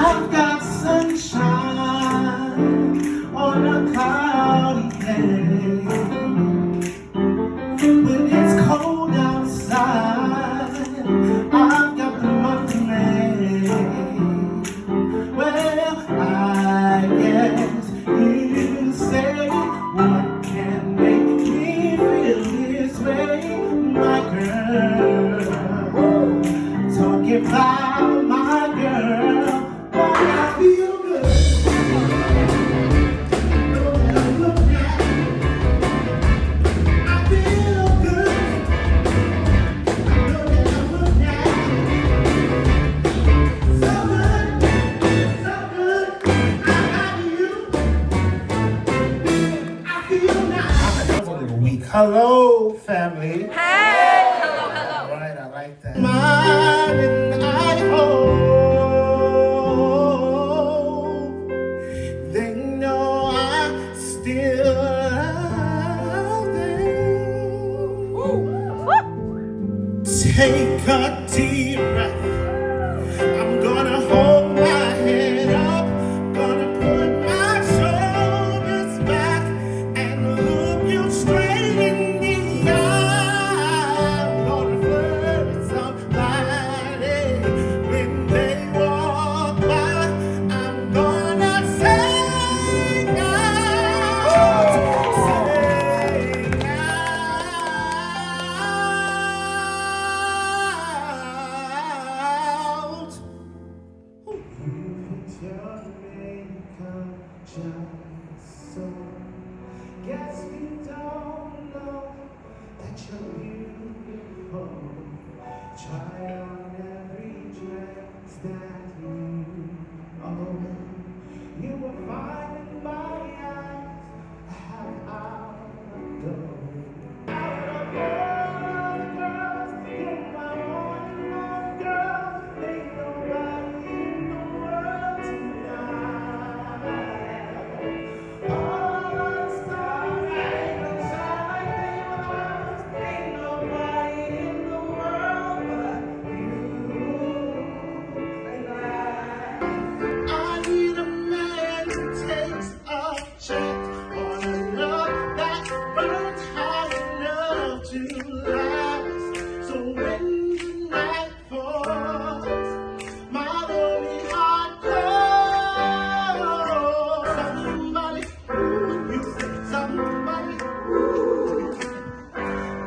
I've got sunshine on a cloudy day. When it's cold outside, I've got the month rain. Well, I guess you say what can make me feel this way, my girl. Talking about my girl, but I feel good. Hello, family. Hey! Hello, hello. All right, I like that. Mine and I hope they know I still love them. Take a deep breath. I'm gonna hold my head up, gonna put my shoulders back and look you straight in the eye. I'm gonna flirt somebody when they walk by. I'm gonna sing out, sing out. Your makeup just so. Guess you don't know that you're beautiful. Try on every dress that you own. You will find